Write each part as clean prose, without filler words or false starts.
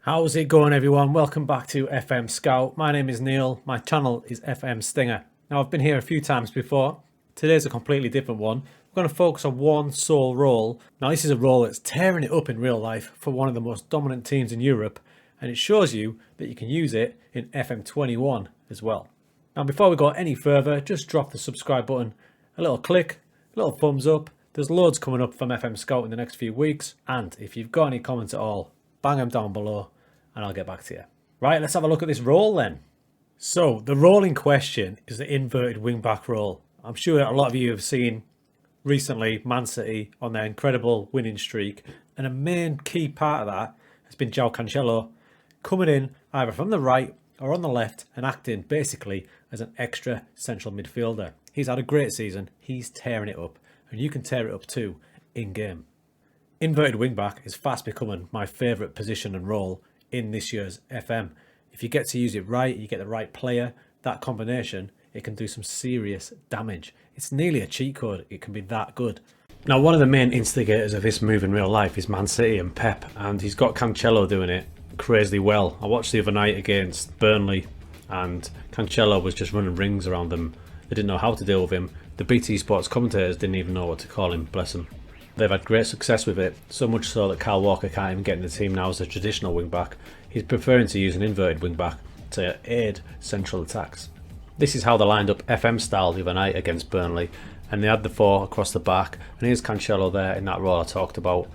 How's it going, everyone? Welcome back to FM Scout. My name is Neil. My channel is FM Stinger. Now, I've been here a few times before. Today's a completely different one. We're going to focus on one sole role. Now, this is a role that's tearing it up in real life for one of the most dominant teams in Europe, and it shows you that you can use it in FM21 as well. Now, before we go any further, just drop the subscribe button, a little click, a little thumbs up. There's loads coming up from FM Scout in the next few weeks, and if you've got any comments at all, bang them down below and I'll get back to you. Right, let's have a look at this role then. So the role in question is the inverted wing-back role. I'm sure a lot of you have seen recently Man City on their incredible winning streak, and a main key part of that has been João Cancelo coming in either from the right or on the left and acting basically as an extra central midfielder. He's had a great season, he's tearing it up, and you can tear it up too in game. Inverted wing-back is fast becoming my favourite position and role in this year's FM. If you get to use it right, you get the right player, that combination, it can do some serious damage. It's nearly a cheat code, it can be that good. Now, one of the main instigators of this move in real life is Man City and Pep, and he's got Cancelo doing it crazily well. I watched the other night against Burnley, and Cancelo was just running rings around them. They didn't know how to deal with him. The BT Sports commentators didn't even know what to call him, bless them. They've had great success with it, so much so that Kyle Walker can't even get in the team now as a traditional wing-back. He's preferring to use an inverted wing-back to aid central attacks. This is how they lined up FM style the other night against Burnley, and they had the four across the back, and here's Cancelo there in that role I talked about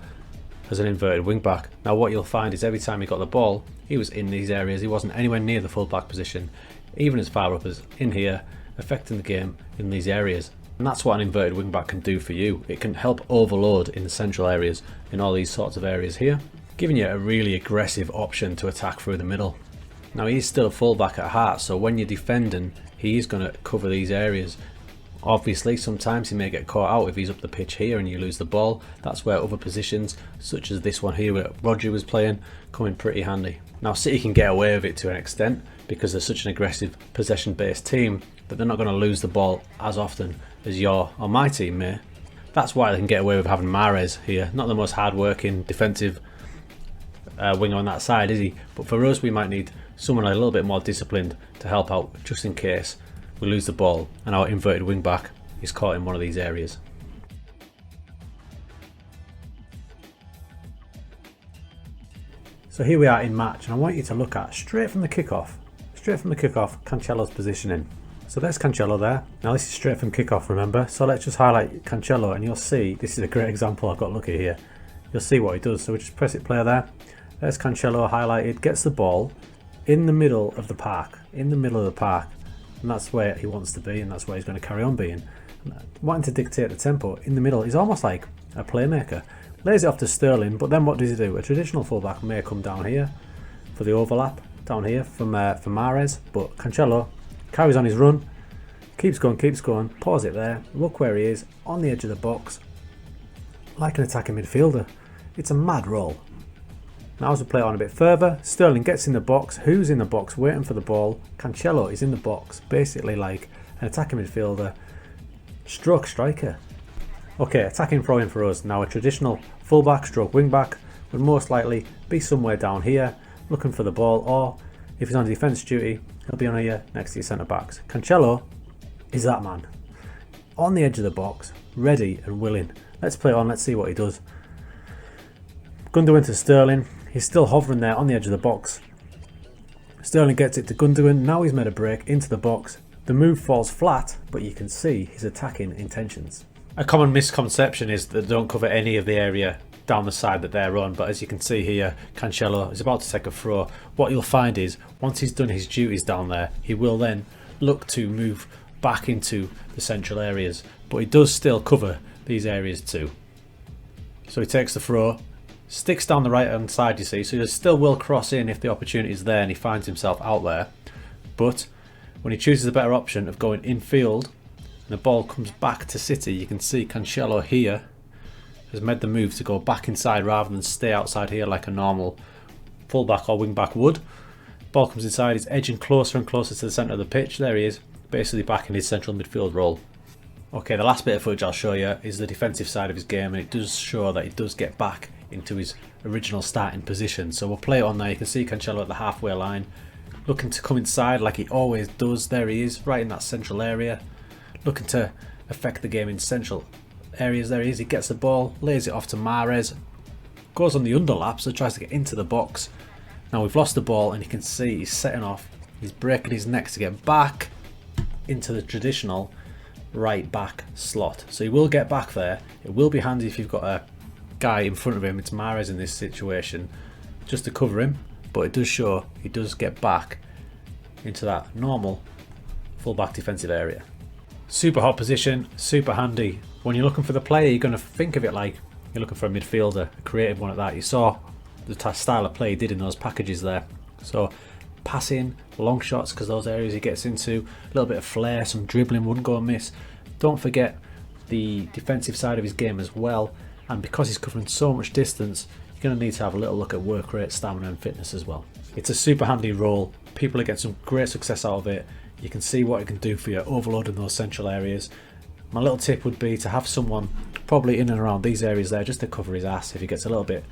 as an inverted wing-back. Now what you'll find is every time he got the ball, he was in these areas. He wasn't anywhere near the full-back position, even as far up as in here, affecting the game in these areas. And that's what an inverted wing-back can do for you. It can help overload in the central areas, in all these sorts of areas here, giving you a really aggressive option to attack through the middle. Now, he's still a full-back at heart, so when you're defending, he's going to cover these areas. Obviously, sometimes he may get caught out if he's up the pitch here and you lose the ball. That's where other positions, such as this one here where Roger was playing, come in pretty handy. Now, City can get away with it to an extent because they're such an aggressive possession-based team that they're not going to lose the ball as often as your or my team may. That's why they can get away with having Mahrez here. Not the most hard-working defensive winger on that side, is he? But for us, we might need someone a little bit more disciplined to help out just in case we lose the ball and our inverted wing-back is caught in one of these areas. So here we are in match, and I want you to look at straight from the kickoff Cancelo's positioning. So there's Cancelo there. Now this is straight from kickoff, remember? So let's just highlight Cancelo and you'll see, this is a great example, I've got lucky here. You'll see what he does. So we just press it play there. There's Cancelo highlighted, gets the ball in the middle of the park. And that's where he wants to be, and that's where he's going to carry on being. Wanting to dictate the tempo in the middle. He's almost like a playmaker. Lays it off to Sterling, but then what does he do? A traditional fullback may come down here for the overlap, down here from Mahrez, but Cancelo carries on his run, keeps going, pause it there, look where he is, on the edge of the box, like an attacking midfielder. It's a mad role. Now as we play it on a bit further, Sterling gets in the box. Who's in the box waiting for the ball? Cancelo is in the box, basically like an attacking midfielder, stroke striker. Okay, attacking throw-in for us. Now a traditional fullback stroke wing-back would most likely be somewhere down here, looking for the ball, or if he's on defence duty, he'll be on here next to your centre-backs. Cancelo is that man. On the edge of the box, ready and willing. Let's play it on, let's see what he does. Gundogan to Sterling. He's still hovering there on the edge of the box. Sterling gets it to Gundogan. Now he's made a break into the box. The move falls flat, but you can see his attacking intentions. A common misconception is that they don't cover any of the area down the side that they're on, but as you can see here, Cancelo is about to take a throw. What you'll find is, once he's done his duties down there, he will then look to move back into the central areas, but he does still cover these areas too. So he takes the throw, sticks down the right hand side, you see, so he still will cross in if the opportunity is there and he finds himself out there, but when he chooses the better option of going infield and the ball comes back to City, you can see Cancelo here has made the move to go back inside rather than stay outside here like a normal fullback or wing-back would. Ball comes inside, he's edging closer and closer to the centre of the pitch. There he is, basically back in his central midfield role. Okay, the last bit of footage I'll show you is the defensive side of his game, and it does show that he does get back into his original starting position. So we'll play it on there. You can see Cancelo at the halfway line, looking to come inside like he always does. There he is, right in that central area, looking to affect the game in central areas. There he is. He gets the ball, lays it off to Mahrez, goes on the underlap, so tries to get into the box. Now we've lost the ball, and you can see he's setting off. He's breaking his neck to get back into the traditional right back slot. So he will get back there. It will be handy if you've got a guy in front of him. It's Mahrez in this situation, just to cover him. But it does show he does get back into that normal fullback defensive area. Super hot position, super handy. When you're looking for the player, you're going to think of it like you're looking for a midfielder, a creative one at that. You saw the style of play he did in those packages there. So passing, long shots, because those areas he gets into, a little bit of flair, some dribbling wouldn't go amiss. Don't forget the defensive side of his game as well, and because he's covering so much distance, you're going to need to have a little look at work rate, stamina and fitness as well. It's a super handy role. People are getting some great success out of it. You can see what it can do for you, overloading those central areas. My little tip would be to have someone probably in and around these areas there just to cover his ass if he gets a little bit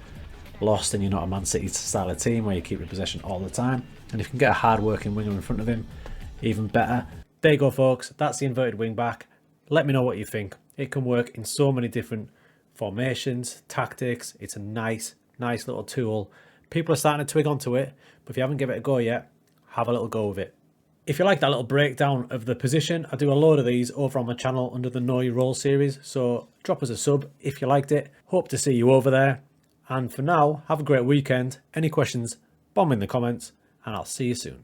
lost and you're not a Man City style of team where you keep your possession all the time. And if you can get a hard working winger in front of him, even better. There you go, folks. That's the inverted wing back. Let me know what you think. It can work in so many different formations, tactics. It's a nice little tool. People are starting to twig onto it, but if you haven't given it a go yet, have a little go with it. If you like that little breakdown of the position, I do a load of these over on my channel under the Know Your Role series, so drop us a sub if you liked it. Hope to see you over there. And for now, have a great weekend. Any questions, bomb in the comments, and I'll see you soon.